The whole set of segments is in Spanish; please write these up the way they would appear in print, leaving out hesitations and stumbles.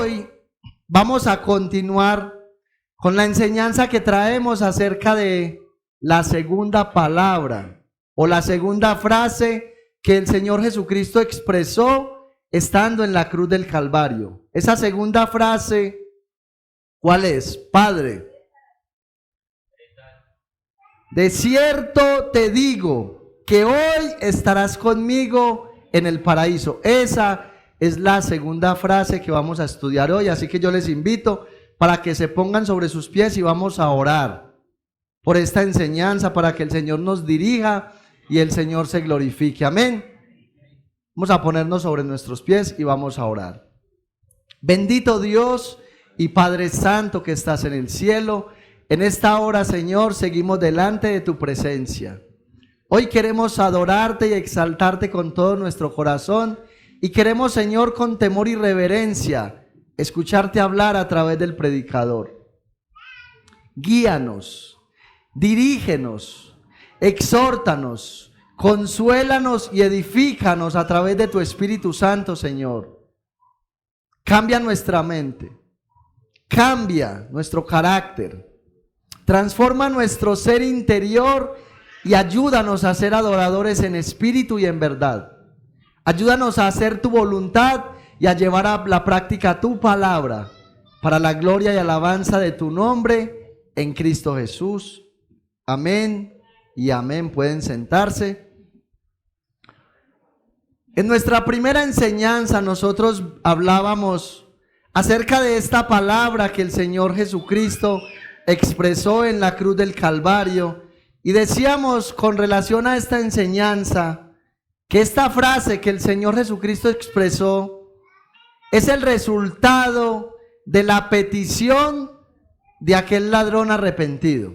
hoy vamos a continuar con la enseñanza que traemos acerca de la segunda palabra o la segunda frase que el Señor Jesucristo expresó estando en la cruz del Calvario. Esa segunda frase, ¿cuál es? Padre, de cierto te digo que hoy estarás conmigo en el paraíso. Esa es la segunda frase que vamos a estudiar hoy, así que yo les invito para que se pongan sobre sus pies y vamos a orar por esta enseñanza, para que el Señor nos dirija y el Señor se glorifique. Amén. Vamos a ponernos sobre nuestros pies y vamos a orar. Bendito Dios y Padre Santo que estás en el cielo, en esta hora, Señor, seguimos delante de tu presencia. Hoy queremos adorarte y exaltarte con todo nuestro corazón y queremos, Señor, con temor y reverencia, escucharte hablar a través del predicador. Guíanos, dirígenos, exhórtanos, consuélanos y edifícanos a través de tu Espíritu Santo, Señor. Cambia nuestra mente, cambia nuestro carácter, transforma nuestro ser interior y ayúdanos a ser adoradores en espíritu y en verdad. Ayúdanos a hacer tu voluntad y a llevar a la práctica tu palabra para la gloria y alabanza de tu nombre en Cristo Jesús. Amén y amén. Pueden sentarse. En nuestra primera enseñanza nosotros hablábamos acerca de esta palabra que el Señor Jesucristo expresó en la cruz del Calvario y decíamos con relación a esta enseñanza que esta frase que el Señor Jesucristo expresó es el resultado de la petición de aquel ladrón arrepentido.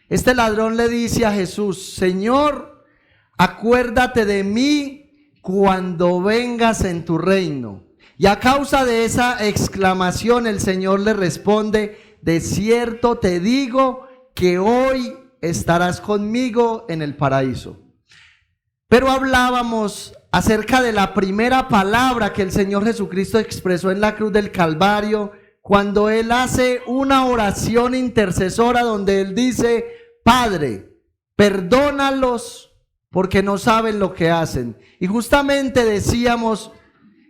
Este ladrón le dice a Jesús: Señor, acuérdate de mí cuando vengas en tu reino. Y a causa de esa exclamación el Señor le responde: de cierto te digo que hoy estarás conmigo en el paraíso. Pero hablábamos acerca de la primera palabra que el Señor Jesucristo expresó en la cruz del Calvario, cuando Él hace una oración intercesora donde Él dice: Padre, perdónalos porque no saben lo que hacen. Y justamente decíamos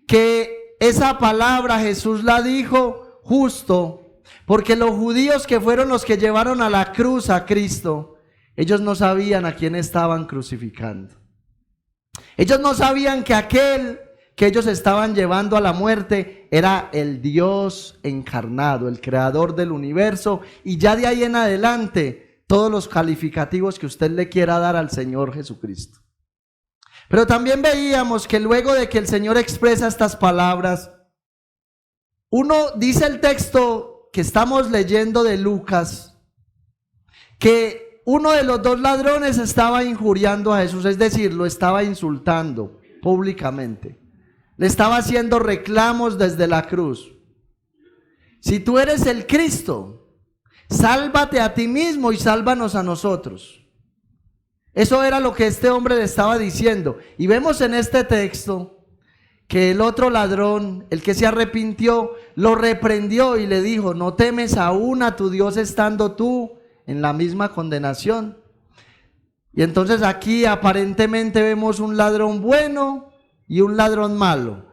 que esa palabra Jesús la dijo justo porque los judíos, que fueron los que llevaron a la cruz a Cristo, ellos no sabían a quién estaban crucificando. Ellos no sabían que aquel que ellos estaban llevando a la muerte era el Dios encarnado, el creador del universo, y ya de ahí en adelante todos los calificativos que usted le quiera dar al Señor Jesucristo. Pero también veíamos que luego de que el Señor expresa estas palabras, uno dice el texto que estamos leyendo de Lucas, que uno de los dos ladrones estaba injuriando a Jesús, es decir, lo estaba insultando públicamente. Le estaba haciendo reclamos desde la cruz. Si tú eres el Cristo, sálvate a ti mismo y sálvanos a nosotros. Eso era lo que este hombre le estaba diciendo. Y vemos en este texto que el otro ladrón, el que se arrepintió, lo reprendió y le dijo: ¿no temes aún a tu Dios estando tú en la misma condenación? Y entonces aquí aparentemente vemos un ladrón bueno y un ladrón malo.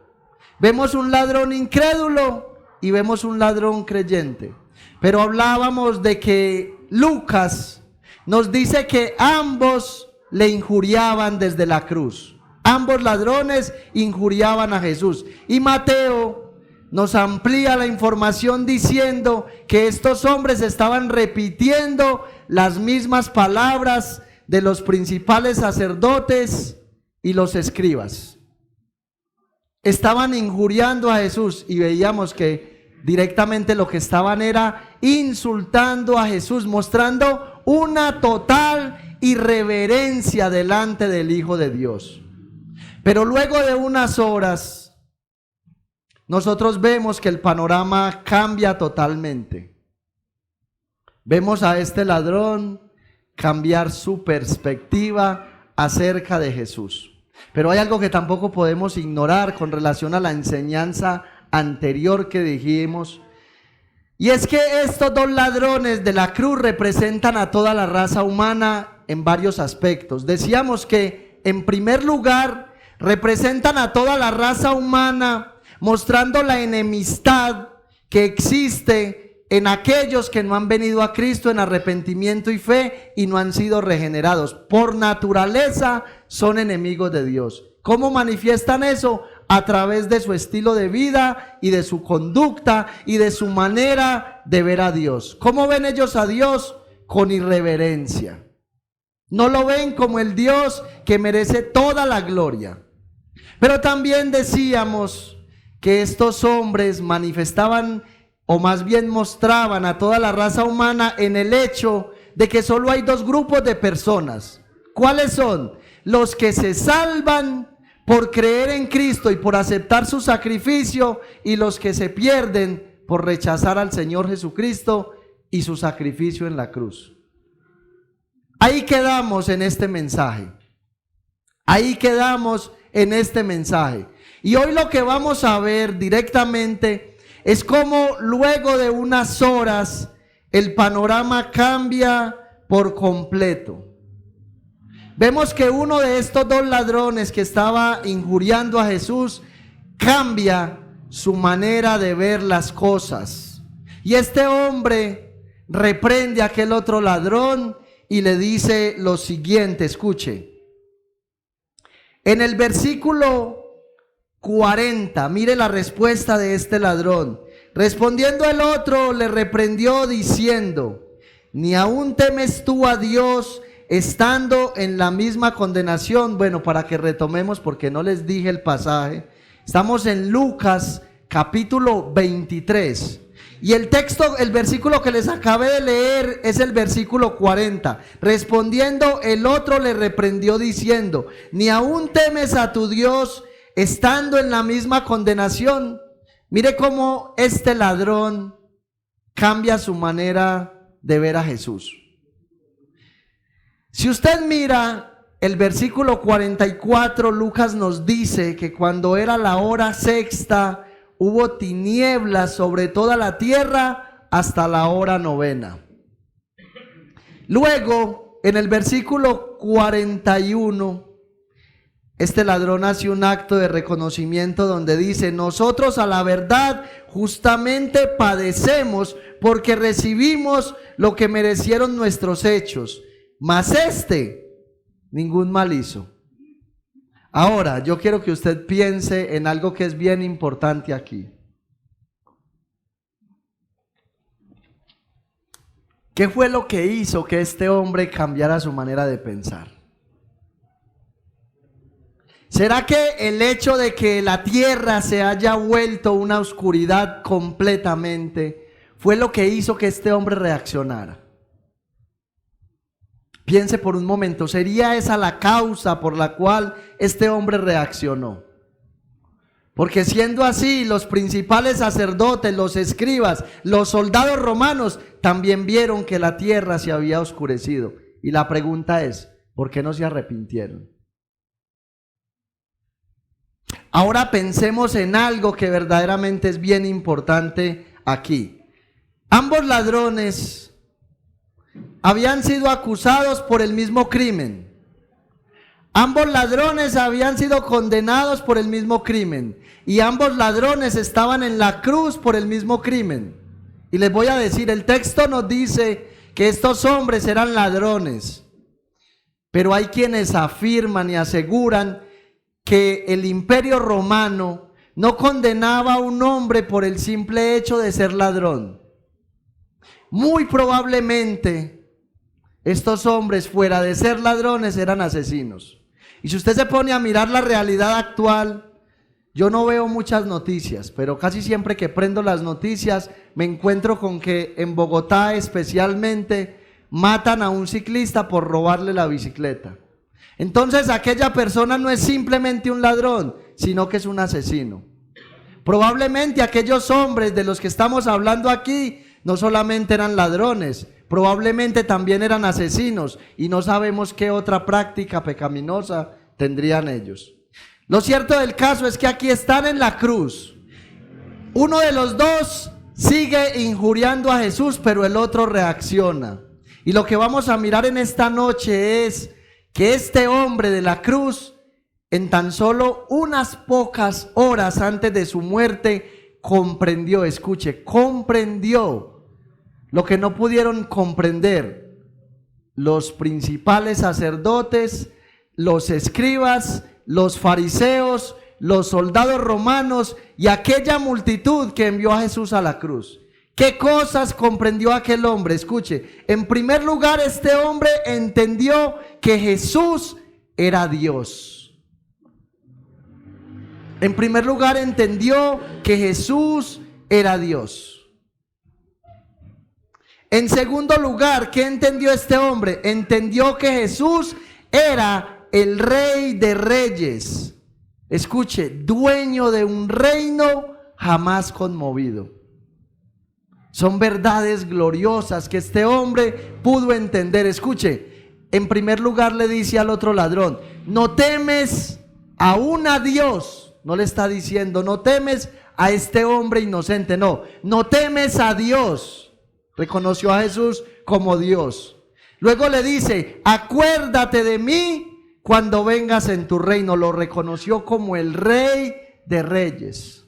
Vemos un ladrón incrédulo y vemos un ladrón creyente. Pero hablábamos de que Lucas nos dice que ambos le injuriaban desde la cruz. Ambos ladrones injuriaban a Jesús. Y Mateo nos amplía la información diciendo que estos hombres estaban repitiendo las mismas palabras de los principales sacerdotes y los escribas. Estaban injuriando a Jesús y veíamos que directamente lo que estaban era insultando a Jesús, mostrando una total irreverencia delante del Hijo de Dios. Pero luego de unas horas, nosotros vemos que el panorama cambia totalmente. Vemos a este ladrón cambiar su perspectiva acerca de Jesús. Pero hay algo que tampoco podemos ignorar con relación a la enseñanza anterior que dijimos. Y es que estos dos ladrones de la cruz representan a toda la raza humana en varios aspectos. Decíamos que en primer lugar representan a toda la raza humana, mostrando la enemistad que existe en aquellos que no han venido a Cristo en arrepentimiento y fe y no han sido regenerados. Por naturaleza son enemigos de Dios. ¿Cómo manifiestan eso? A través de su estilo de vida y de su conducta y de su manera de ver a Dios. ¿Cómo ven ellos a Dios? Con irreverencia. No lo ven como el Dios que merece toda la gloria. Pero también decíamos que estos hombres manifestaban, o más bien mostraban a toda la raza humana en el hecho de que solo hay dos grupos de personas. ¿Cuáles son? Los que se salvan por creer en Cristo y por aceptar su sacrificio, y los que se pierden por rechazar al Señor Jesucristo y su sacrificio en la cruz. Ahí quedamos en este mensaje. Ahí quedamos en este mensaje. Y hoy lo que vamos a ver directamente es cómo luego de unas horas el panorama cambia por completo. Vemos que uno de estos dos ladrones que estaba injuriando a Jesús cambia su manera de ver las cosas. Y este hombre reprende a aquel otro ladrón y le dice lo siguiente, escuche. En el versículo 40, mire la respuesta de este ladrón. Respondiendo el otro, le reprendió diciendo: ¿ni aún temes tú a Dios, estando en la misma condenación? Bueno, para que retomemos, porque no les dije el pasaje, estamos en Lucas capítulo 23, y el texto, el versículo que les acabé de leer es el versículo 40. Respondiendo el otro le reprendió diciendo: ¿ni aún temes a tu Dios, estando en la misma condenación? Mire cómo este ladrón cambia su manera de ver a Jesús. Si usted mira el versículo 44, Lucas nos dice que cuando era la hora sexta, hubo tinieblas sobre toda la tierra hasta la hora novena. Luego, en el versículo 41, este ladrón hace un acto de reconocimiento donde dice: nosotros a la verdad justamente padecemos porque recibimos lo que merecieron nuestros hechos. Mas ningún mal hizo. Ahora, yo quiero que usted piense en algo que es bien importante aquí. ¿Qué fue lo que hizo que este hombre cambiara su manera de pensar? ¿Será que el hecho de que la tierra se haya vuelto una oscuridad completamente fue lo que hizo que este hombre reaccionara? Piense por un momento, ¿sería esa la causa por la cual este hombre reaccionó? Porque siendo así, los principales sacerdotes, los escribas, los soldados romanos también vieron que la tierra se había oscurecido. Y la pregunta es, ¿por qué no se arrepintieron? Ahora pensemos en algo que verdaderamente es bien importante aquí. Ambos ladrones habían sido acusados por el mismo crimen. Ambos ladrones habían sido condenados por el mismo crimen. Y ambos ladrones estaban en la cruz por el mismo crimen. Y les voy a decir, el texto nos dice que estos hombres eran ladrones. Pero hay quienes afirman y aseguran que el Imperio Romano no condenaba a un hombre por el simple hecho de ser ladrón. Muy probablemente estos hombres, fuera de ser ladrones, eran asesinos. Y si usted se pone a mirar la realidad actual, yo no veo muchas noticias, pero casi siempre que prendo las noticias me encuentro con que en Bogotá especialmente matan a un ciclista por robarle la bicicleta. Entonces aquella persona no es simplemente un ladrón, sino que es un asesino. Probablemente aquellos hombres de los que estamos hablando aquí no solamente eran ladrones, probablemente también eran asesinos, y no sabemos qué otra práctica pecaminosa tendrían ellos. Lo cierto del caso es que aquí están en la cruz, Uno de los dos sigue injuriando a Jesús, pero el otro reacciona. Y lo que vamos a mirar en esta noche es que este hombre de la cruz, en tan solo unas pocas horas antes de su muerte, comprendió, escuche, comprendió lo que no pudieron comprender los principales sacerdotes, los escribas, los fariseos, los soldados romanos y aquella multitud que envió a Jesús a la cruz. ¿Qué cosas comprendió aquel hombre? Escuche, en primer lugar, este hombre entendió que Jesús era Dios. En primer lugar, entendió que Jesús era Dios. En segundo lugar, ¿qué entendió este hombre? Entendió que Jesús era el Rey de Reyes. Escuche, dueño de un reino jamás conmovido. Son verdades gloriosas que este hombre pudo entender. Escuche, en primer lugar le dice al otro ladrón, no temes aún a Dios. No le está diciendo, no temes a este hombre inocente. No temes a Dios. Reconoció a Jesús como Dios. Luego le dice, acuérdate de mí cuando vengas en tu reino. Lo reconoció como el Rey de Reyes.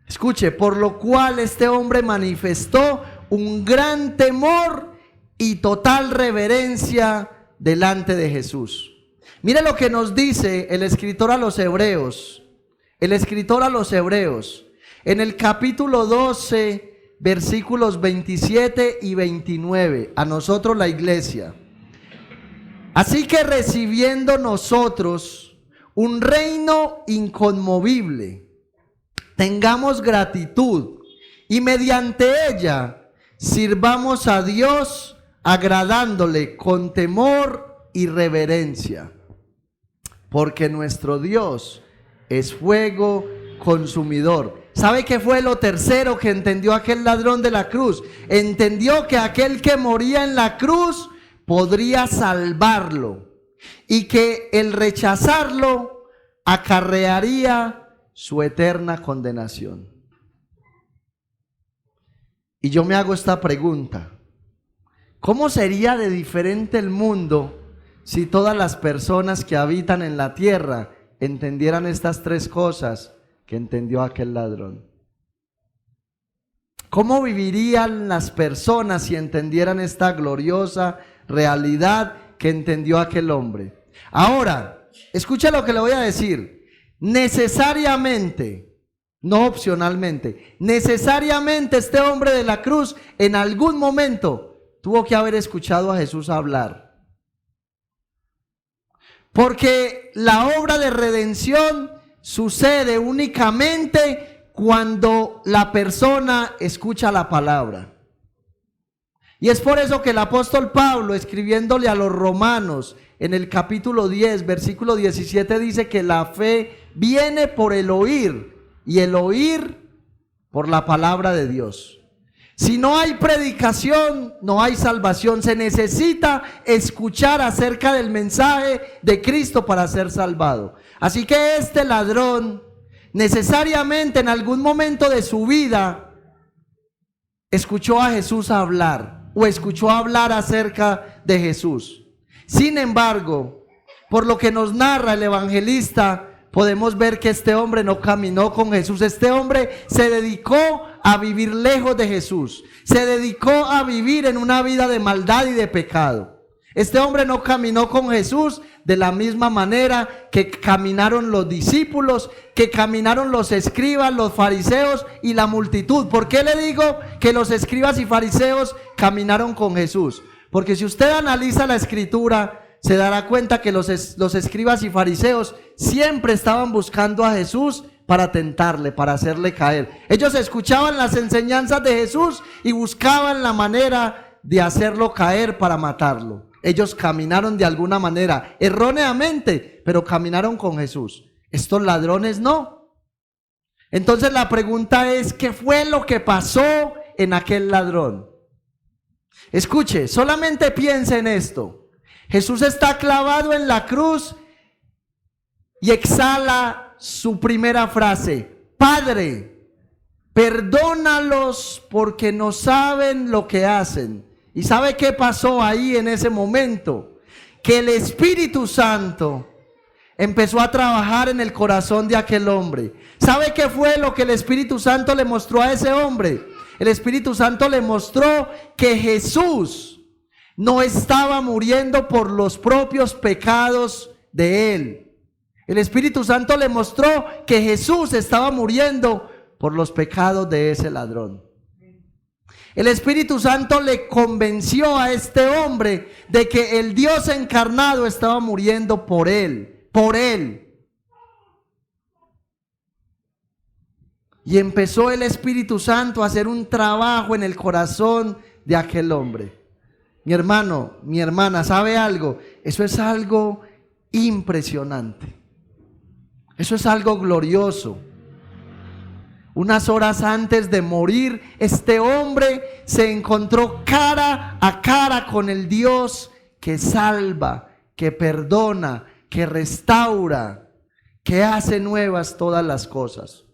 Escuche, por lo cual este hombre manifestó un gran temor y total reverencia delante de Jesús. Mire lo que nos dice el escritor a los Hebreos. El escritor a los Hebreos, en el capítulo 12, versículos 27 y 29, a nosotros la iglesia. Así que recibiendo nosotros un reino inconmovible, tengamos gratitud y mediante ella sirvamos a Dios agradándole con temor y reverencia. Porque nuestro Dios es fuego consumidor. ¿Sabe qué fue lo tercero que entendió aquel ladrón de la cruz? Entendió que aquel que moría en la cruz podría salvarlo y que el rechazarlo acarrearía su eterna condenación. Y yo me hago esta pregunta: ¿cómo sería de diferente el mundo si todas las personas que habitan en la tierra entendieran estas tres cosas que entendió aquel ladrón? ¿Cómo vivirían las personas si entendieran esta gloriosa realidad que entendió aquel hombre? Ahora, escucha lo que le voy a decir. Necesariamente, no opcionalmente, necesariamente este hombre de la cruz en algún momento tuvo que haber escuchado a Jesús hablar. Porque la obra de redención sucede únicamente cuando la persona escucha la palabra. Y es por eso que el apóstol Pablo, escribiéndole a los romanos en el capítulo 10, versículo 17, dice que la fe viene por el oír y el oír por la palabra de Dios. Si no hay predicación, no hay salvación. Se necesita escuchar acerca del mensaje de Cristo para ser salvado. Así que este ladrón necesariamente en algún momento de su vida escuchó a Jesús hablar o escuchó hablar acerca de Jesús. Sin embargo, por lo que nos narra el evangelista, podemos ver que este hombre no caminó con Jesús. Este hombre se dedicó a vivir lejos de Jesús. Se dedicó a vivir en una vida de maldad y de pecado. Este hombre no caminó con Jesús de la misma manera que caminaron los discípulos, que caminaron los escribas, los fariseos y la multitud. ¿Por qué le digo que los escribas y fariseos caminaron con Jesús? Porque si usted analiza la escritura, se dará cuenta que los escribas y fariseos siempre estaban buscando a Jesús para tentarle, para hacerle caer. Ellos escuchaban las enseñanzas de Jesús y buscaban la manera de hacerlo caer para matarlo. Ellos caminaron de alguna manera, erróneamente, pero caminaron con Jesús. Estos ladrones no. Entonces la pregunta es, ¿qué fue lo que pasó en aquel ladrón? Escuche, solamente piense en esto. Jesús está clavado en la cruz y exhala su primera frase: Padre, perdónalos porque no saben lo que hacen. ¿Y sabe qué pasó ahí en ese momento? Que el Espíritu Santo empezó a trabajar en el corazón de aquel hombre. ¿Sabe qué fue lo que el Espíritu Santo le mostró a ese hombre? El Espíritu Santo le mostró que Jesús no estaba muriendo por los propios pecados de él. El Espíritu Santo le mostró que Jesús estaba muriendo por los pecados de ese ladrón. El Espíritu Santo le convenció a este hombre de que el Dios encarnado estaba muriendo por él, Y empezó el Espíritu Santo a hacer un trabajo en el corazón de aquel hombre. Mi hermano, mi hermana, ¿sabe algo? Eso es algo impresionante. Eso es algo glorioso. Unas horas antes de morir, este hombre se encontró cara a cara con el Dios que salva, que perdona, que restaura, que hace nuevas todas las cosas.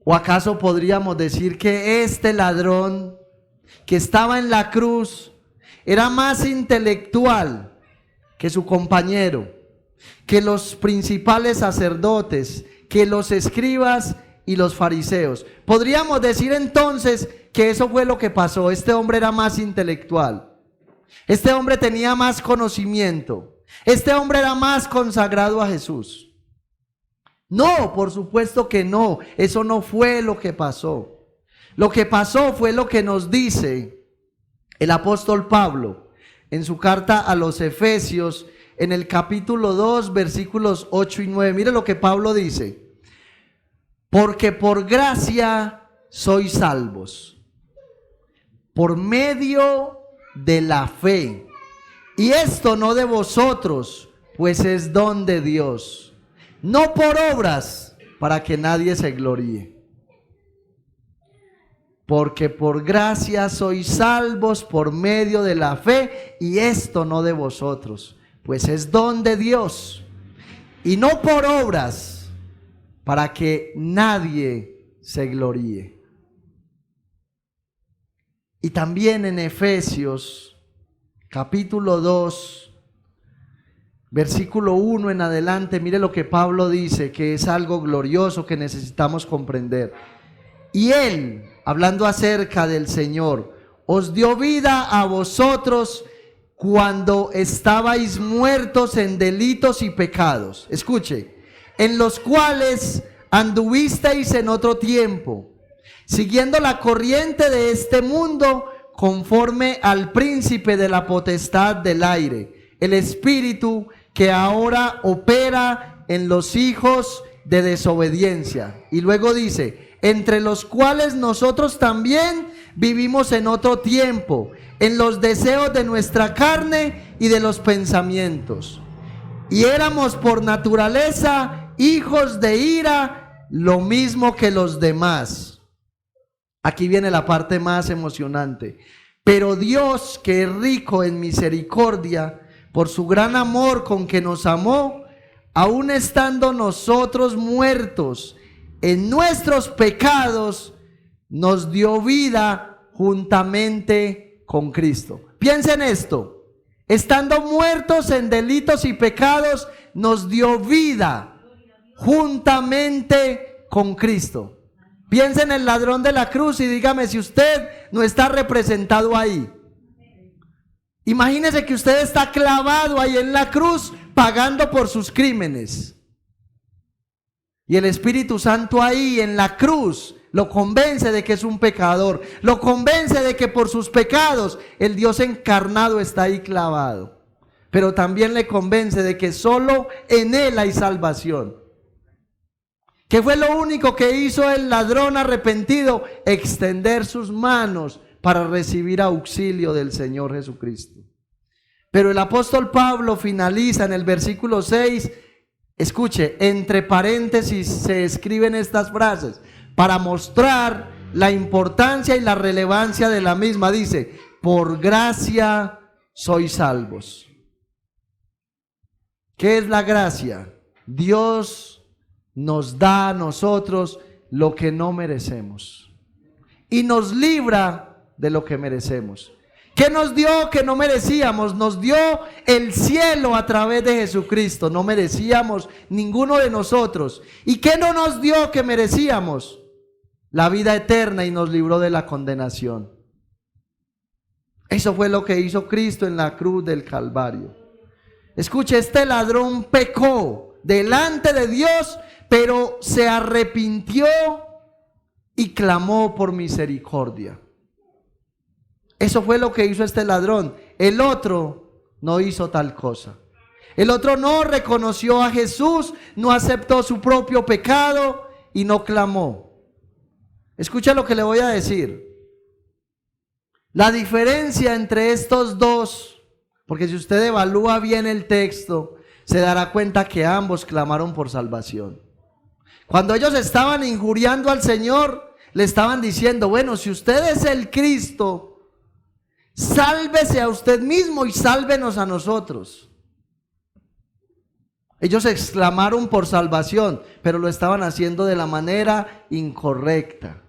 ¿O acaso podríamos decir que este ladrón que estaba en la cruz era más intelectual que su compañero, que los principales sacerdotes, que los escribas y los fariseos? Podríamos decir entonces que eso fue lo que pasó. Este hombre era más intelectual. Este hombre tenía más conocimiento. Este hombre era más consagrado a Jesús. No, por supuesto que no. Eso no fue lo que pasó. Lo que pasó fue lo que nos dice el apóstol Pablo en su carta a los Efesios, en el capítulo 2, versículos 8 y 9. Mire lo que Pablo dice. Porque por gracia sois salvos, por medio de la fe. Y esto no de vosotros, pues es don de Dios. No por obras, para que nadie se gloríe. Porque por gracia sois salvos por medio de la fe, y esto no de vosotros, pues es don de Dios. Y no por obras, para que nadie se gloríe. Y también en Efesios, capítulo 2, versículo 1 en adelante, mire lo que Pablo dice, que es algo glorioso que necesitamos comprender. Y Él, hablando acerca del Señor, os dio vida a vosotros cuando estabais muertos en delitos y pecados. Escuche, en los cuales anduvisteis en otro tiempo, siguiendo la corriente de este mundo, conforme al príncipe de la potestad del aire, el espíritu que ahora opera en los hijos de desobediencia. Y luego dice, entre los cuales nosotros también vivimos en otro tiempo, en los deseos de nuestra carne y de los pensamientos. Y éramos por naturaleza hijos de ira, lo mismo que los demás. Aquí viene la parte más emocionante. Pero Dios, que es rico en misericordia, por su gran amor con que nos amó, aun estando nosotros muertos en nuestros pecados, nos dio vida juntamente con Cristo. Piensen esto, estando muertos en delitos y pecados, nos dio vida juntamente con Cristo. Piensen en el ladrón de la cruz y dígame si usted no está representado ahí. Imagínese que usted está clavado ahí en la cruz pagando por sus crímenes. Y el Espíritu Santo ahí en la cruz lo convence de que es un pecador. Lo convence de que por sus pecados el Dios encarnado está ahí clavado. Pero también le convence de que solo en Él hay salvación. ¿Qué fue lo único que hizo el ladrón arrepentido? Extender sus manos para recibir auxilio del Señor Jesucristo. Pero el apóstol Pablo finaliza en el versículo 6, escuche, entre paréntesis se escriben estas frases para mostrar la importancia y la relevancia de la misma. Dice, por gracia sois salvos. ¿Qué es la gracia? Dios nos da a nosotros lo que no merecemos y nos libra de lo que merecemos. ¿Qué nos dio que no merecíamos? Nos dio el cielo a través de Jesucristo. No merecíamos ninguno de nosotros. ¿Y qué no nos dio que merecíamos? La vida eterna, y nos libró de la condenación. Eso fue lo que hizo Cristo en la cruz del Calvario. Escuche, este ladrón pecó delante de Dios, pero se arrepintió y clamó por misericordia. Eso fue lo que hizo este ladrón. El otro no hizo tal cosa. El otro no reconoció a Jesús, no aceptó su propio pecado y no clamó. Escucha lo que le voy a decir. La diferencia entre estos dos, porque si usted evalúa bien el texto, se dará cuenta que ambos clamaron por salvación. Cuando ellos estaban injuriando al Señor, le estaban diciendo: bueno, si usted es el Cristo, sálvese a usted mismo y sálvenos a nosotros. Ellos exclamaron por salvación, pero lo estaban haciendo de la manera incorrecta,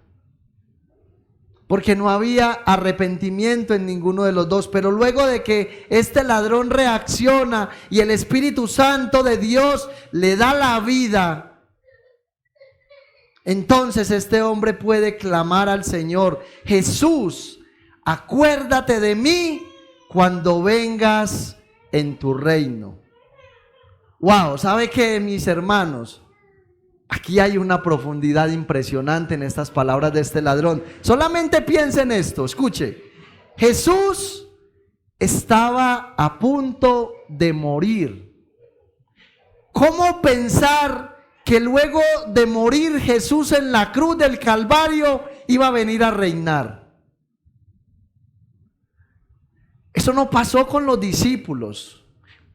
porque no había arrepentimiento en ninguno de los dos. Pero luego de que este ladrón reacciona y el Espíritu Santo de Dios le da la vida, entonces este hombre puede clamar al Señor: Jesús, acuérdate de mí cuando vengas en tu reino. Wow, ¿sabe qué, mis hermanos? Aquí hay una profundidad impresionante en estas palabras de este ladrón. Solamente piense en esto, escuche. Jesús estaba a punto de morir. ¿Cómo pensar que luego de morir Jesús en la cruz del Calvario iba a venir a reinar? Eso no pasó con los discípulos.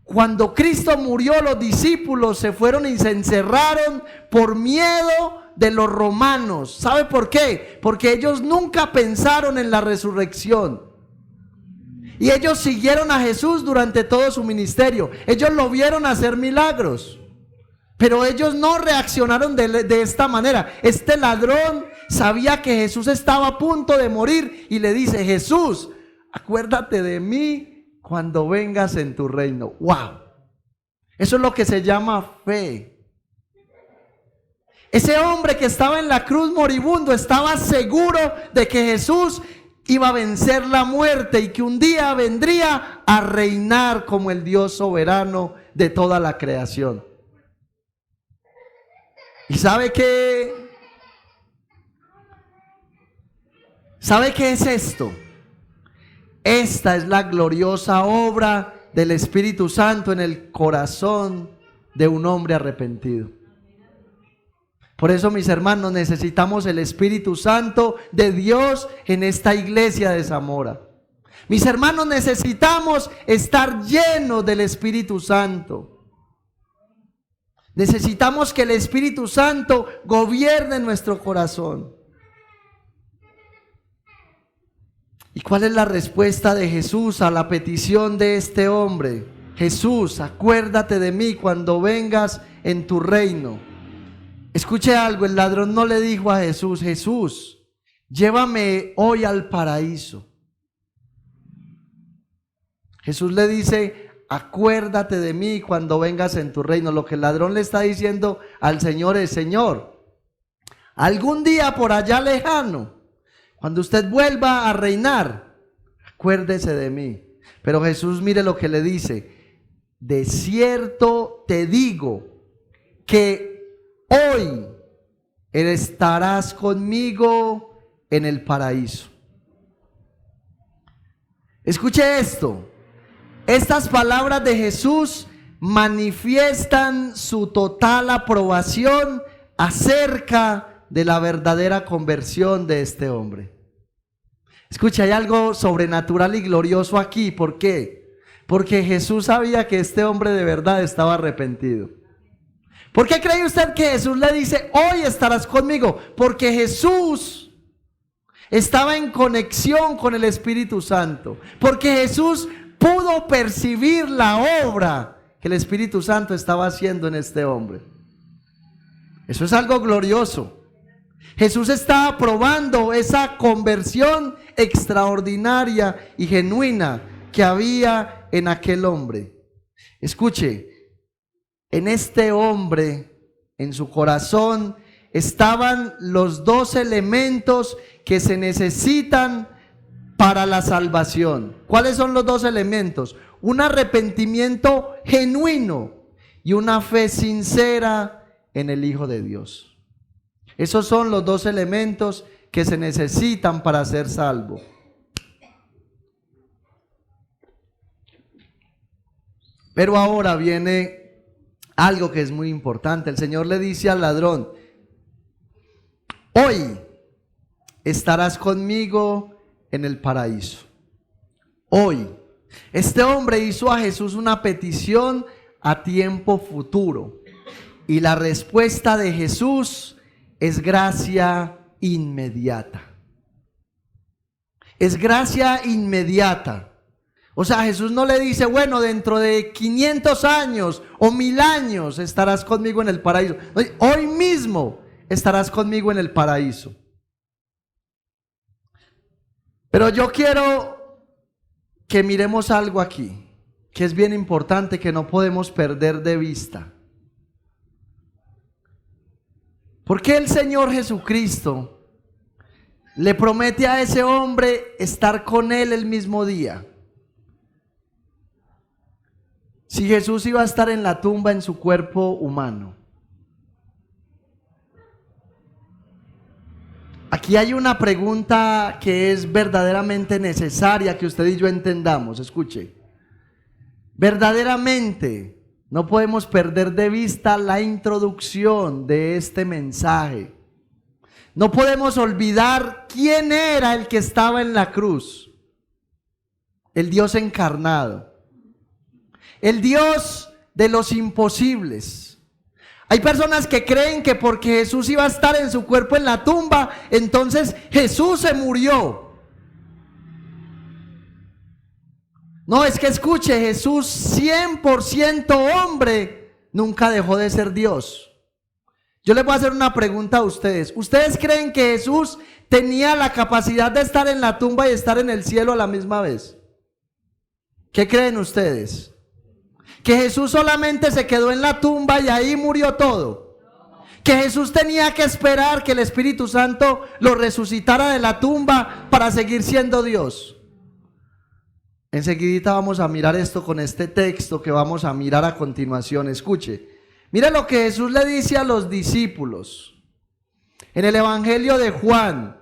Cuando Cristo murió, los discípulos se fueron y se encerraron por miedo de los romanos. ¿Sabe por qué? Porque ellos nunca pensaron en la resurrección. Y ellos siguieron a Jesús durante todo su ministerio. Ellos lo vieron hacer milagros, pero ellos no reaccionaron de esta manera. Este ladrón sabía que Jesús estaba a punto de morir y le dice: Jesús, acuérdate de mí cuando vengas en tu reino. ¡Wow! Eso es lo que se llama fe. Ese hombre que estaba en la cruz moribundo estaba seguro de que Jesús iba a vencer la muerte y que un día vendría a reinar como el Dios soberano de toda la creación. ¿Y sabe qué? ¿Sabe qué es esto? Esta es la gloriosa obra del Espíritu Santo en el corazón de un hombre arrepentido. Por eso, mis hermanos, necesitamos el Espíritu Santo de Dios en esta iglesia de Zamora. Mis hermanos, necesitamos estar llenos del Espíritu Santo. Necesitamos que el Espíritu Santo gobierne nuestro corazón. ¿Y cuál es la respuesta de Jesús a la petición de este hombre? Jesús, acuérdate de mí cuando vengas en tu reino. Escuche algo, el ladrón no le dijo a Jesús: Jesús, llévame hoy al paraíso. Jesús le dice: acuérdate de mí cuando vengas en tu reino. Lo que el ladrón le está diciendo al Señor es: Señor, algún día por allá lejano, cuando usted vuelva a reinar, acuérdese de mí. Pero Jesús, mire lo que le dice: de cierto te digo que hoy estarás conmigo en el paraíso. Escuche esto. Estas palabras de Jesús manifiestan su total aprobación acerca de la verdadera conversión de este hombre. Escucha, hay algo sobrenatural y glorioso aquí. ¿Por qué? Porque Jesús sabía que este hombre de verdad estaba arrepentido. ¿Por qué cree usted que Jesús le dice: hoy estarás conmigo? Porque Jesús estaba en conexión con el Espíritu Santo. Porque Jesús pudo percibir la obra que el Espíritu Santo estaba haciendo en este hombre. Eso es algo glorioso. Jesús estaba probando esa conversión extraordinaria y genuina que había en aquel hombre. Escuche, en este hombre, en su corazón, estaban los dos elementos que se necesitan para la salvación. ¿Cuáles son los dos elementos? Un arrepentimiento genuino y una fe sincera en el Hijo de Dios. Esos son los dos elementos que se necesitan para ser salvo. Pero ahora viene algo que es muy importante. El Señor le dice al ladrón: hoy estarás conmigo en el paraíso. Hoy. Este hombre hizo a Jesús una petición a tiempo futuro. Y la respuesta de Jesús es gracia inmediata. Es gracia inmediata. O sea, Jesús no le dice, bueno, dentro de 500 años o 1000 años estarás conmigo en el paraíso. Hoy mismo estarás conmigo en el paraíso. Pero yo quiero que miremos algo aquí, que es bien importante, que no podemos perder de vista. ¿Por qué el Señor Jesucristo le promete a ese hombre estar con él el mismo día? Si Jesús iba a estar en la tumba en su cuerpo humano. Aquí hay una pregunta que es verdaderamente necesaria que usted y yo entendamos. Escuche. Verdaderamente no podemos perder de vista la introducción de este mensaje. No podemos olvidar quién era el que estaba en la cruz. El Dios encarnado. El Dios de los imposibles. Hay personas que creen que porque Jesús iba a estar en su cuerpo en la tumba, entonces Jesús se murió. No, es que escuche, Jesús 100% hombre, nunca dejó de ser Dios. Yo les voy a hacer una pregunta a ustedes. ¿Ustedes creen que Jesús tenía la capacidad de estar en la tumba y estar en el cielo a la misma vez? ¿Qué creen ustedes? ¿Que Jesús solamente se quedó en la tumba y ahí murió todo? ¿Que Jesús tenía que esperar que el Espíritu Santo lo resucitara de la tumba para seguir siendo Dios? Enseguidita vamos a mirar esto con este texto que vamos a mirar a continuación. Escuche, mire lo que Jesús le dice a los discípulos en el Evangelio de Juan,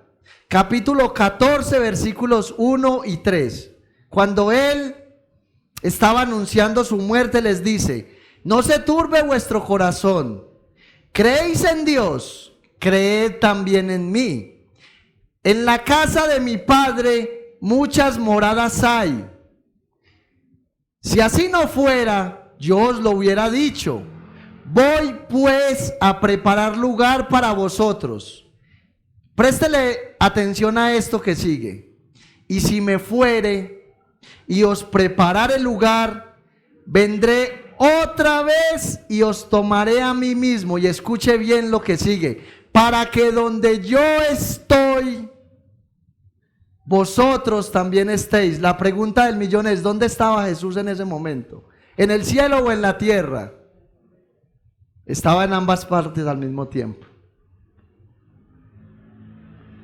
capítulo 14, versículos 1 y 3. Cuando Él estaba anunciando su muerte, les dice: no se turbe vuestro corazón, creéis en Dios, creed también en mí. En la casa de mi Padre muchas moradas hay. Si así no fuera, yo os lo hubiera dicho. Voy pues a preparar lugar para vosotros. Préstele atención a esto que sigue. Y si me fuere y os prepararé lugar, vendré otra vez y os tomaré a mí mismo. Y escuche bien lo que sigue: para que donde yo estoy, vosotros también estéis. La pregunta del millón es: ¿dónde estaba Jesús en ese momento? ¿En el cielo o en la tierra? Estaba en ambas partes al mismo tiempo.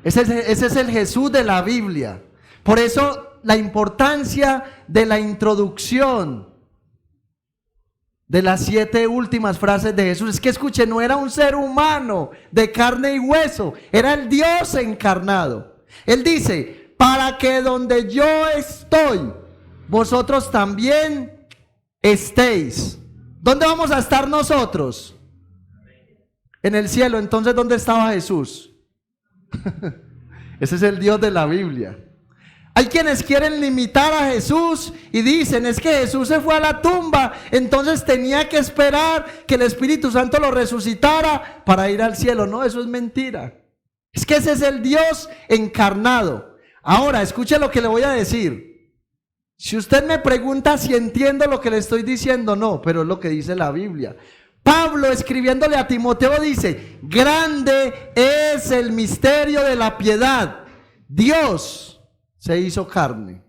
Ese es el Jesús de la Biblia. Por eso la importancia de la introducción de las 7 últimas frases de Jesús. Es que escuche, no era un ser humano de carne y hueso, era el Dios encarnado. Él dice: para que donde yo estoy, vosotros también estéis. ¿Dónde vamos a estar nosotros? En el cielo. Entonces, ¿dónde estaba Jesús? Ese es el Dios de la Biblia. Hay quienes quieren limitar a Jesús y dicen: es que Jesús se fue a la tumba, entonces tenía que esperar que el Espíritu Santo lo resucitara para ir al cielo. No, eso es mentira. Es que ese es el Dios encarnado. Ahora, escuche lo que le voy a decir. Si usted me pregunta si entiendo lo que le estoy diciendo, no, pero es lo que dice la Biblia. Pablo, escribiéndole a Timoteo, dice: grande es el misterio de la piedad. Dios se hizo carne.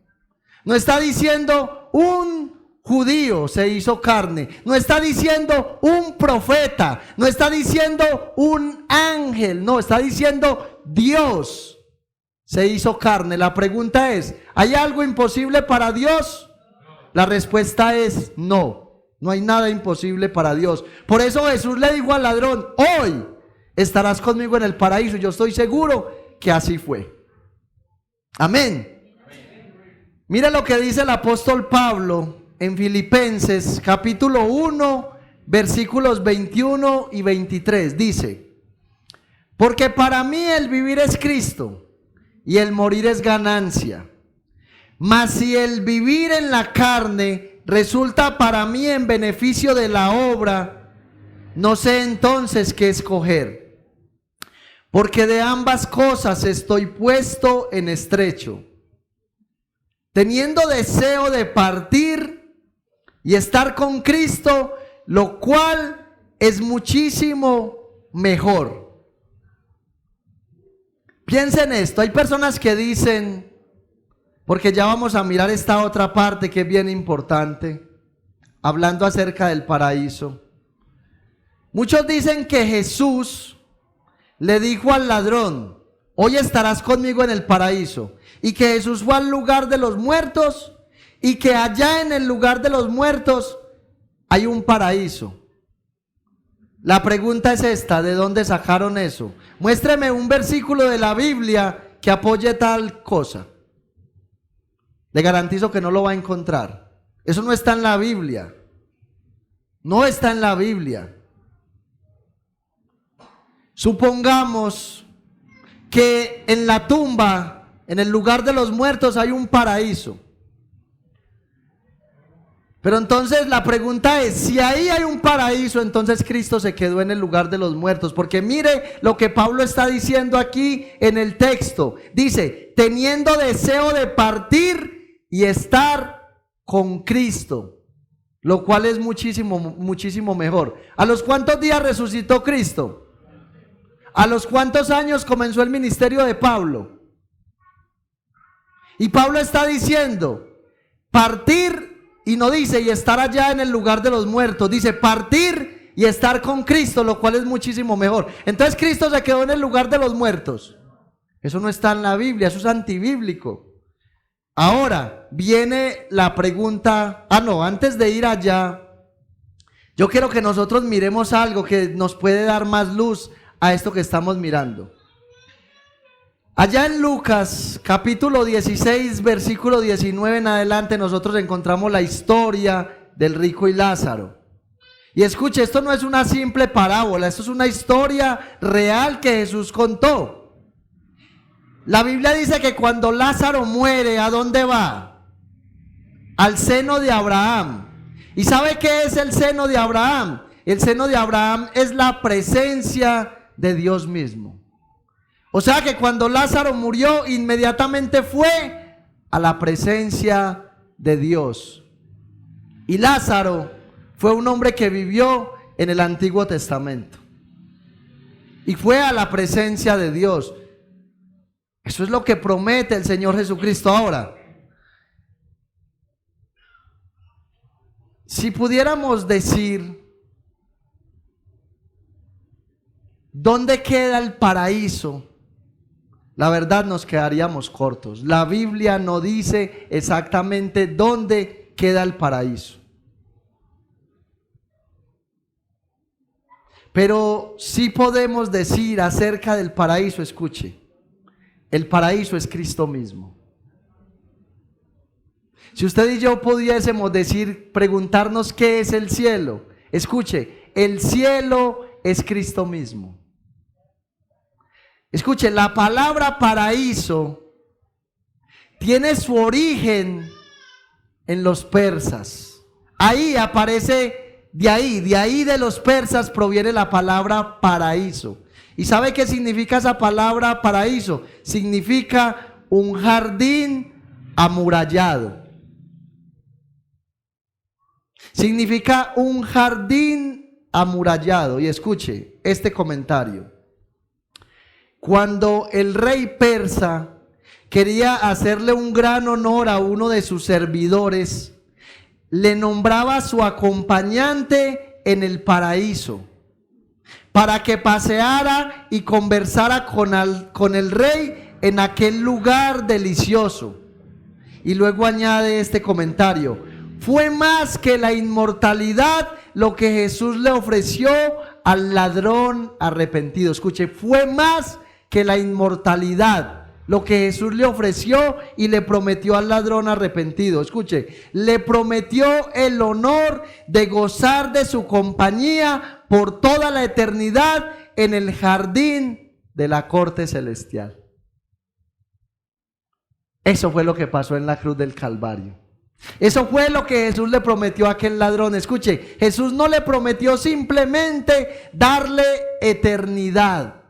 No está diciendo un judío se hizo carne. No está diciendo un profeta. No está diciendo un ángel. No, está diciendo Dios se hizo carne. La pregunta es: ¿hay algo imposible para Dios? La respuesta es no. No hay nada imposible para Dios. Por eso Jesús le dijo al ladrón: hoy estarás conmigo en el paraíso. Yo estoy seguro que así fue. Amén. Mira lo que dice el apóstol Pablo en Filipenses capítulo 1, versículos 21 y 23. Dice: porque para mí el vivir es Cristo y el morir es ganancia. Mas si el vivir en la carne resulta para mí en beneficio de la obra, no sé entonces qué escoger. Porque de ambas cosas estoy puesto en estrecho, teniendo deseo de partir y estar con Cristo, lo cual es muchísimo mejor. Piensa en esto. Hay personas que dicen, porque ya vamos a mirar esta otra parte que es bien importante, hablando acerca del paraíso. Muchos dicen que Jesús le dijo al ladrón: hoy estarás conmigo en el paraíso. Y que Jesús fue al lugar de los muertos y que allá en el lugar de los muertos hay un paraíso. La pregunta es esta: ¿de dónde sacaron eso? Muéstreme un versículo de la Biblia que apoye tal cosa. Le garantizo que no lo va a encontrar. Eso no está en la Biblia. No está en la Biblia. Supongamos que en la tumba, en el lugar de los muertos, hay un paraíso. Pero entonces la pregunta es: si ahí hay un paraíso, entonces Cristo se quedó en el lugar de los muertos. Porque mire lo que Pablo está diciendo aquí en el texto. Dice: teniendo deseo de partir y estar con Cristo, lo cual es muchísimo, muchísimo mejor. ¿A los cuántos días resucitó Cristo? ¿A los cuántos años comenzó el ministerio de Pablo? Y Pablo está diciendo partir, y no dice y estar allá en el lugar de los muertos. Dice partir y estar con Cristo, lo cual es muchísimo mejor. Entonces Cristo se quedó en el lugar de los muertos. Eso no está en la Biblia, eso es antibíblico. Ahora viene la pregunta, antes de ir allá, yo quiero que nosotros miremos algo que nos puede dar más luz a esto que estamos mirando. Allá en Lucas capítulo 16, versículo 19 en adelante, nosotros encontramos la historia del rico y Lázaro. Y escuche, esto no es una simple parábola, esto es una historia real que Jesús contó. La Biblia dice que cuando Lázaro muere, ¿a dónde va? Al seno de Abraham. ¿Y sabe qué es el seno de Abraham? El seno de Abraham es la presencia de Dios mismo. O sea que cuando Lázaro murió, inmediatamente fue a la presencia de Dios. Y Lázaro fue un hombre que vivió en el Antiguo Testamento y fue a la presencia de Dios. Eso es lo que promete el Señor Jesucristo. Ahora, si pudiéramos decir ¿dónde queda el paraíso? La verdad nos quedaríamos cortos. La Biblia no dice exactamente dónde queda el paraíso. Pero sí podemos decir acerca del paraíso, escuche, el paraíso es Cristo mismo. Si usted y yo pudiésemos decir, preguntarnos qué es el cielo, escuche, el cielo es Cristo mismo. Escuche, la palabra paraíso tiene su origen en los persas. Ahí aparece, de ahí de los persas proviene la palabra paraíso. ¿Y sabe qué significa esa palabra paraíso? Significa un jardín amurallado. Significa un jardín amurallado. Y escuche este comentario. Cuando el rey persa quería hacerle un gran honor a uno de sus servidores, le nombraba su acompañante en el paraíso, para que paseara y conversara con el rey en aquel lugar delicioso. Y luego añade este comentario: fue más que la inmortalidad lo que Jesús le ofreció al ladrón arrepentido. Escuche, fue más que la inmortalidad lo que Jesús le ofreció y le prometió al ladrón arrepentido. Escuche, le prometió el honor de gozar de su compañía por toda la eternidad en el jardín de la corte celestial. Eso fue lo que pasó en la cruz del Calvario. Eso fue lo que Jesús le prometió a aquel ladrón. Escuche, Jesús no le prometió simplemente darle eternidad.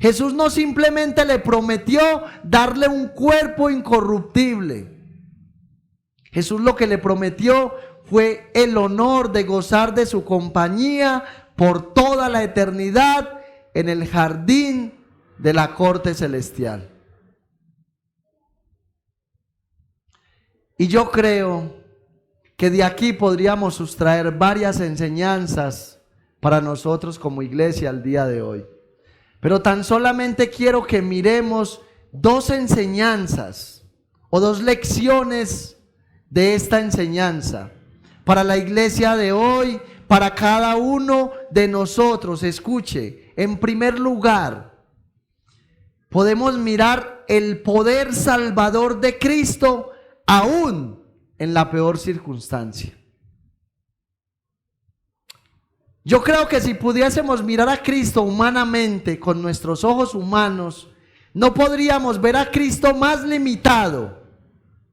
Jesús no simplemente le prometió darle un cuerpo incorruptible. Jesús lo que le prometió fue el honor de gozar de su compañía por toda la eternidad en el jardín de la corte celestial. Y yo creo que de aquí podríamos sustraer varias enseñanzas para nosotros como iglesia al día de hoy. Pero tan solamente quiero que miremos dos enseñanzas o dos lecciones de esta enseñanza para la iglesia de hoy, para cada uno de nosotros. Escuche, en primer lugar, podemos mirar el poder salvador de Cristo aún en la peor circunstancia. Yo creo que si pudiésemos mirar a Cristo humanamente, con nuestros ojos humanos, no podríamos ver a Cristo más limitado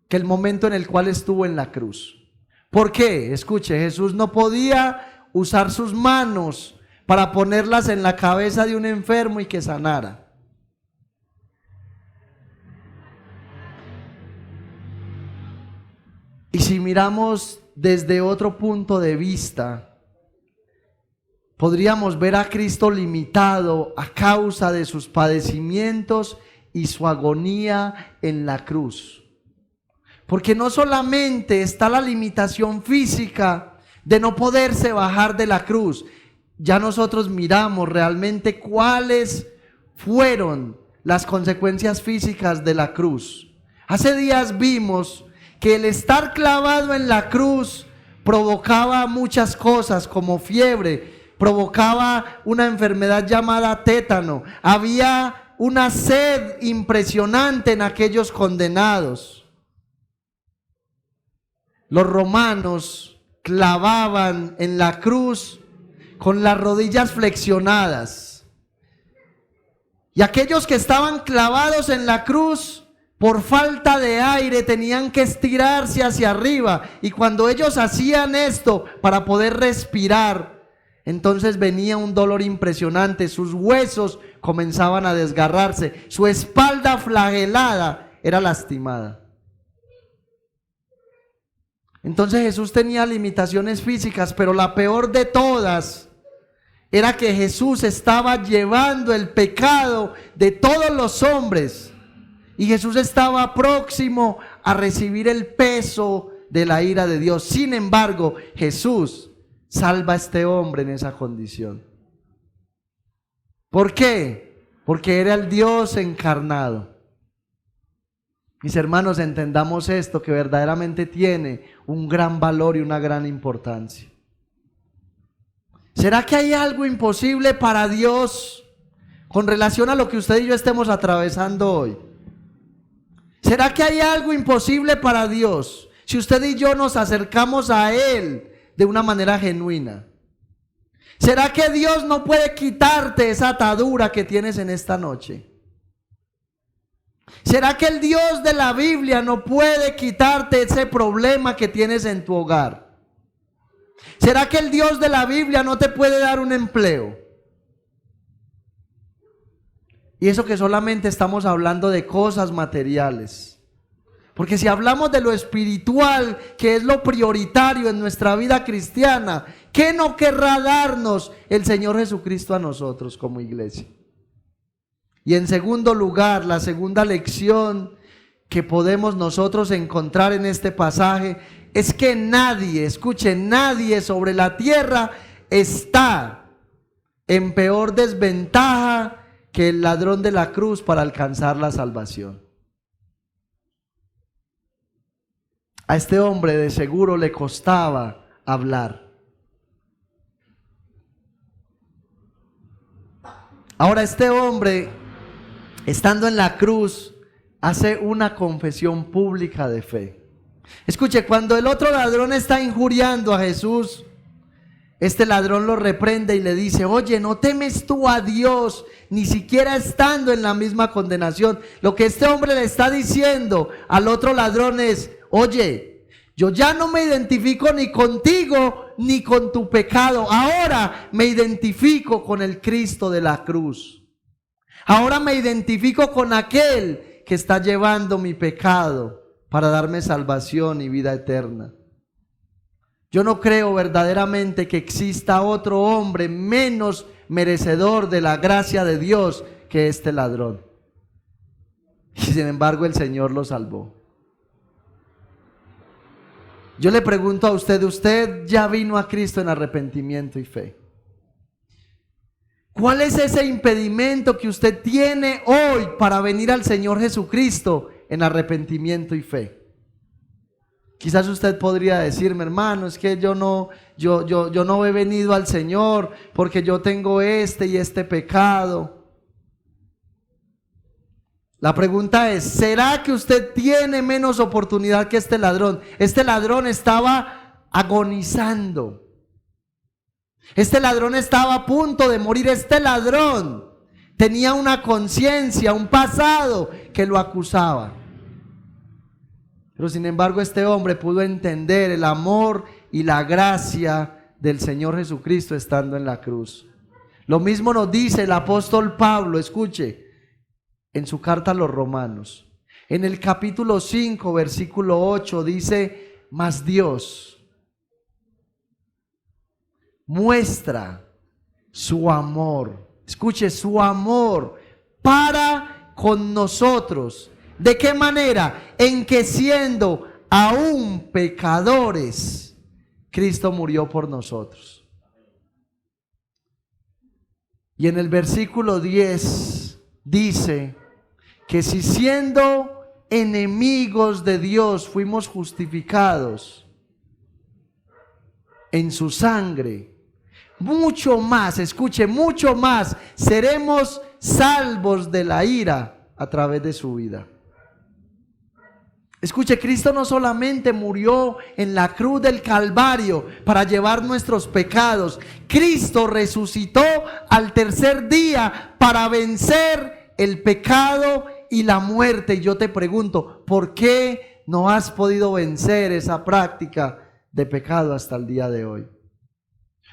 que el momento en el cual estuvo en la cruz. ¿Por qué? Escuche, Jesús no podía usar sus manos para ponerlas en la cabeza de un enfermo y que sanara. Y si miramos desde otro punto de vista, podríamos ver a Cristo limitado a causa de sus padecimientos y su agonía en la cruz. Porque no solamente está la limitación física de no poderse bajar de la cruz, ya nosotros miramos realmente cuáles fueron las consecuencias físicas de la cruz. Hace días vimos que el estar clavado en la cruz provocaba muchas cosas como fiebre, provocaba una enfermedad llamada tétano, había una sed impresionante en aquellos condenados. Los romanos clavaban en la cruz con las rodillas flexionadas, y aquellos que estaban clavados en la cruz por falta de aire tenían que estirarse hacia arriba, y cuando ellos hacían esto para poder respirar, entonces venía un dolor impresionante, sus huesos comenzaban a desgarrarse, su espalda flagelada era lastimada. Entonces Jesús tenía limitaciones físicas, pero la peor de todas era que Jesús estaba llevando el pecado de todos los hombres, y Jesús estaba próximo a recibir el peso de la ira de Dios. Sin embargo, Jesús salva a este hombre en esa condición. ¿Por qué? Porque era el Dios encarnado. Mis hermanos, entendamos esto, que verdaderamente tiene un gran valor y una gran importancia. ¿Será que hay algo imposible para Dios con relación a lo que usted y yo estemos atravesando hoy? ¿Será que hay algo imposible para Dios si usted y yo nos acercamos a Él de una manera genuina? ¿Será que Dios no puede quitarte esa atadura que tienes en esta noche? ¿Será que el Dios de la Biblia no puede quitarte ese problema que tienes en tu hogar? ¿Será que el Dios de la Biblia no te puede dar un empleo? Y eso que solamente estamos hablando de cosas materiales. Porque si hablamos de lo espiritual, que es lo prioritario en nuestra vida cristiana, ¿qué no querrá darnos el Señor Jesucristo a nosotros como iglesia? Y en segundo lugar, la segunda lección que podemos nosotros encontrar en este pasaje es que nadie, escuche, nadie sobre la tierra está en peor desventaja que el ladrón de la cruz para alcanzar la salvación. A este hombre de seguro le costaba hablar. Ahora este hombre, estando en la cruz, hace una confesión pública de fe. Escuche, cuando el otro ladrón está injuriando a Jesús, este ladrón lo reprende y le dice: oye, ¿no temes tú a Dios, ni siquiera estando en la misma condenación? Lo que este hombre le está diciendo al otro ladrón es: oye, yo ya no me identifico ni contigo ni con tu pecado. Ahora me identifico con el Cristo de la cruz. Ahora me identifico con aquel que está llevando mi pecado para darme salvación y vida eterna. Yo no creo verdaderamente que exista otro hombre menos merecedor de la gracia de Dios que este ladrón. Y sin embargo el Señor lo salvó. Yo le pregunto a usted, ¿usted ya vino a Cristo en arrepentimiento y fe? ¿Cuál es ese impedimento que usted tiene hoy para venir al Señor Jesucristo en arrepentimiento y fe? Quizás usted podría decirme: hermano, es que yo no he venido al Señor porque yo tengo este y este pecado. La pregunta es: ¿será que usted tiene menos oportunidad que este ladrón? Este ladrón estaba agonizando. Este ladrón estaba a punto de morir. Este ladrón tenía una conciencia, un pasado que lo acusaba. Pero sin embargo este hombre pudo entender el amor y la gracia del Señor Jesucristo estando en la cruz. Lo mismo nos dice el apóstol Pablo, escuche, en su carta a los Romanos. En el capítulo 5, versículo 8 dice: mas Dios muestra su amor, escuche, su amor para con nosotros. ¿De qué manera? En que siendo aún pecadores, Cristo murió por nosotros. Y en el versículo 10 dice que si siendo enemigos de Dios fuimos justificados en su sangre, mucho más, escuche, mucho más seremos salvos de la ira a través de su vida. Escuche, Cristo no solamente murió en la cruz del Calvario para llevar nuestros pecados. Cristo resucitó al tercer día para vencer el pecado y la muerte. Y yo te pregunto, ¿por qué no has podido vencer esa práctica de pecado hasta el día de hoy?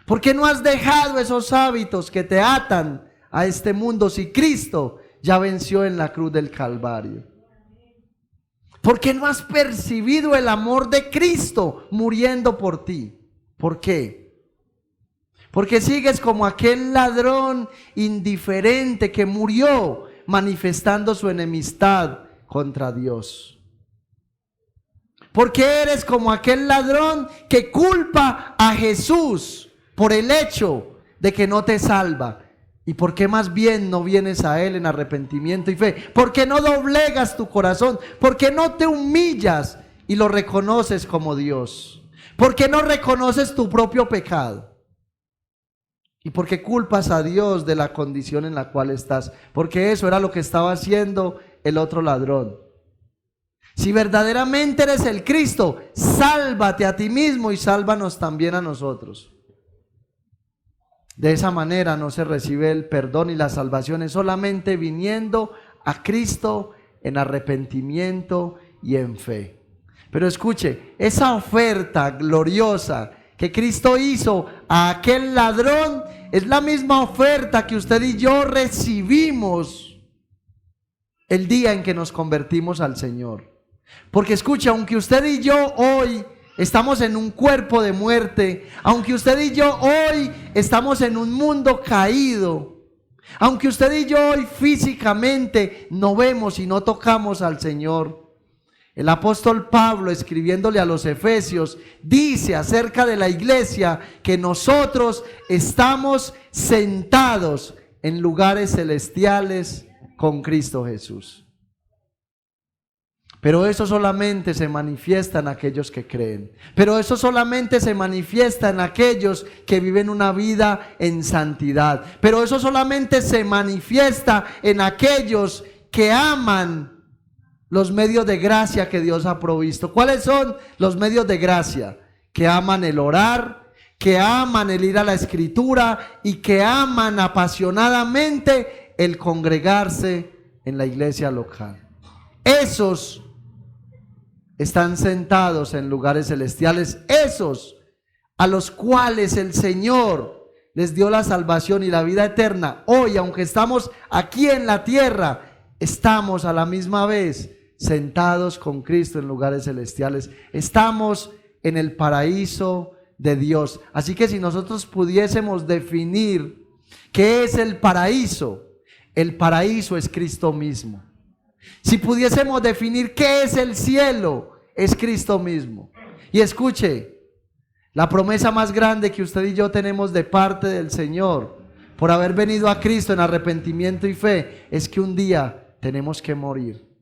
¿Por qué no has dejado esos hábitos que te atan a este mundo si Cristo ya venció en la cruz del Calvario? ¿Por qué no has percibido el amor de Cristo muriendo por ti? ¿Por qué? Porque sigues como aquel ladrón indiferente que murió manifestando su enemistad contra Dios. ¿Por qué eres como aquel ladrón que culpa a Jesús por el hecho de que no te salva? ¿Y por qué más bien no vienes a Él en arrepentimiento y fe? ¿Por qué no doblegas tu corazón? ¿Por qué no te humillas y lo reconoces como Dios? ¿Por qué no reconoces tu propio pecado? ¿Y por qué culpas a Dios de la condición en la cual estás? Porque eso era lo que estaba haciendo el otro ladrón. Si verdaderamente eres el Cristo, sálvate a ti mismo y sálvanos también a nosotros. De esa manera no se recibe el perdón y la salvación, es solamente viniendo a Cristo en arrepentimiento y en fe. Pero escuche, esa oferta gloriosa que Cristo hizo a aquel ladrón es la misma oferta que usted y yo recibimos el día en que nos convertimos al Señor. Porque escucha, aunque usted y yo hoy estamos en un cuerpo de muerte, aunque usted y yo hoy estamos en un mundo caído, aunque usted y yo hoy físicamente no vemos y no tocamos al Señor, el apóstol Pablo, escribiéndole a los Efesios, dice acerca de la iglesia que nosotros estamos sentados en lugares celestiales con Cristo Jesús. Pero eso solamente se manifiesta en aquellos que creen. Pero eso solamente se manifiesta en aquellos que viven una vida en santidad. Pero eso solamente se manifiesta en aquellos que aman los medios de gracia que Dios ha provisto. ¿Cuáles son los medios de gracia? Que aman el orar, que aman el ir a la escritura y que aman apasionadamente el congregarse en la iglesia local. Esos están sentados en lugares celestiales, esos a los cuales el Señor les dio la salvación y la vida eterna. Hoy, aunque estamos aquí en la tierra, estamos a la misma vez sentados con Cristo en lugares celestiales. Estamos en el paraíso de Dios. Así que si nosotros pudiésemos definir qué es el paraíso es Cristo mismo. Si pudiésemos definir qué es el cielo, es Cristo mismo. Y escuche, la promesa más grande que usted y yo tenemos de parte del Señor, por haber venido a Cristo en arrepentimiento y fe, es que un día tenemos que morir.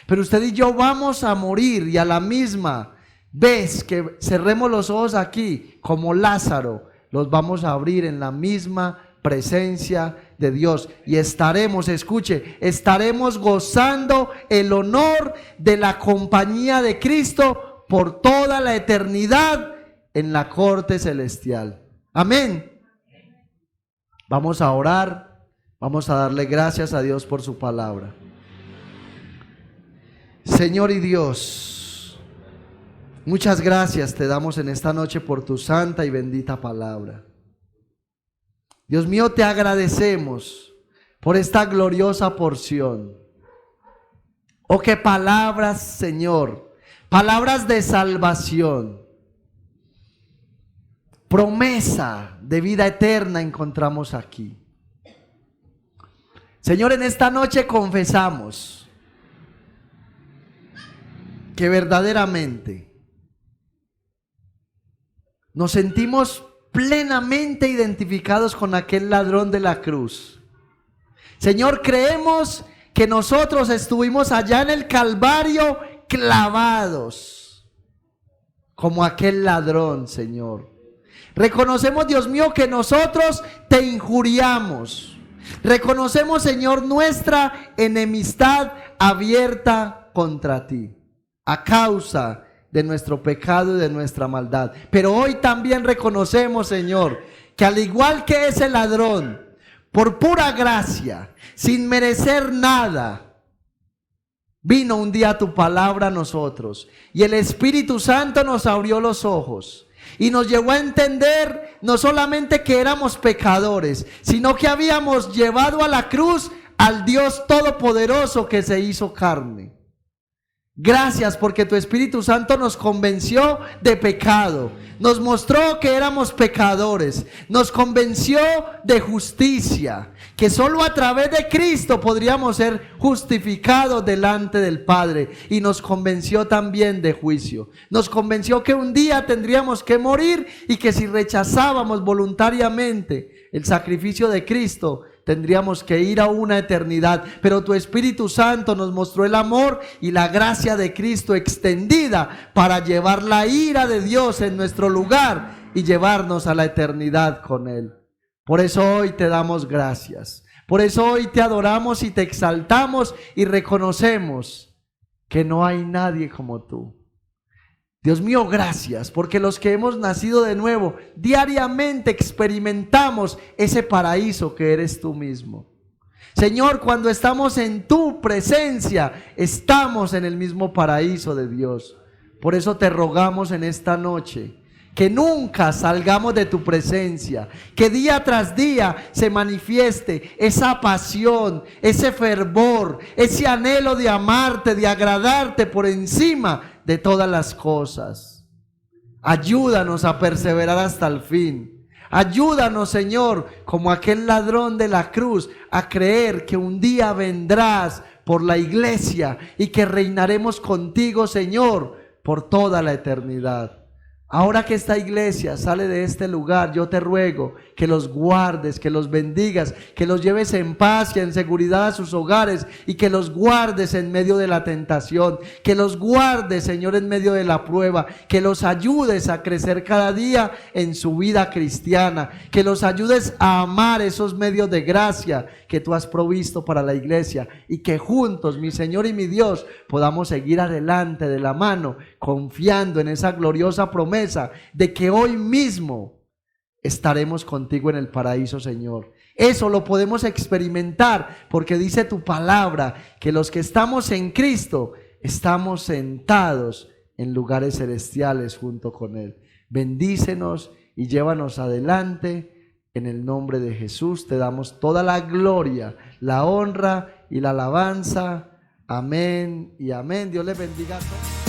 Pero usted y yo vamos a morir, y a la misma vez que cerremos los ojos aquí, como Lázaro, los vamos a abrir en la misma presencia de Dios y estaremos, escuche, estaremos gozando el honor de la compañía de Cristo por toda la eternidad en la corte celestial. Amén. Vamos a orar, vamos a darle gracias a Dios por su palabra. Señor y Dios, muchas gracias te damos en esta noche por tu santa y bendita palabra. Dios mío, te agradecemos por esta gloriosa porción. Oh, qué palabras, Señor, palabras de salvación, promesa de vida eterna encontramos aquí. Señor, en esta noche confesamos que verdaderamente nos sentimos plenamente identificados con aquel ladrón de la cruz. Señor, creemos que nosotros estuvimos allá en el Calvario clavados como aquel ladrón, Señor. Reconocemos, Dios mío, que nosotros te injuriamos. Reconocemos, Señor, nuestra enemistad abierta contra ti a causa de nuestro pecado y de nuestra maldad. Pero hoy también reconocemos, Señor, que al igual que ese ladrón, por pura gracia, sin merecer nada, vino un día tu palabra a nosotros y el Espíritu Santo nos abrió los ojos y nos llevó a entender no solamente que éramos pecadores, sino que habíamos llevado a la cruz al Dios Todopoderoso que se hizo carne. Gracias porque tu Espíritu Santo nos convenció de pecado, nos mostró que éramos pecadores, nos convenció de justicia, que solo a través de Cristo podríamos ser justificados delante del Padre, y nos convenció también de juicio, nos convenció que un día tendríamos que morir y que si rechazábamos voluntariamente el sacrificio de Cristo, tendríamos que ir a una eternidad. Pero tu Espíritu Santo nos mostró el amor y la gracia de Cristo extendida para llevar la ira de Dios en nuestro lugar y llevarnos a la eternidad con Él. Por eso hoy te damos gracias. Por eso hoy te adoramos y te exaltamos y reconocemos que no hay nadie como tú. Dios mío, gracias, porque los que hemos nacido de nuevo, diariamente experimentamos ese paraíso que eres tú mismo. Señor, cuando estamos en tu presencia, estamos en el mismo paraíso de Dios. Por eso te rogamos en esta noche que nunca salgamos de tu presencia, que día tras día se manifieste esa pasión, ese fervor, ese anhelo de amarte, de agradarte por encima de todas las cosas. Ayúdanos a perseverar hasta el fin. Ayúdanos, Señor, como aquel ladrón de la cruz, a creer que un día vendrás por la iglesia y que reinaremos contigo, Señor, por toda la eternidad. Ahora que esta iglesia sale de este lugar, yo te ruego que los guardes, que los bendigas, que los lleves en paz y en seguridad a sus hogares y que los guardes en medio de la tentación, que los guardes, Señor, en medio de la prueba, que los ayudes a crecer cada día en su vida cristiana, que los ayudes a amar esos medios de gracia que tú has provisto para la iglesia y que juntos, mi Señor y mi Dios, podamos seguir adelante de la mano, confiando en esa gloriosa promesa de que hoy mismo estaremos contigo en el paraíso, Señor. Eso lo podemos experimentar porque dice tu palabra que los que estamos en Cristo estamos sentados en lugares celestiales junto con Él. Bendícenos y llévanos adelante. En el nombre de Jesús te damos toda la gloria, la honra y la alabanza. Amén y amén. Dios les bendiga a todos.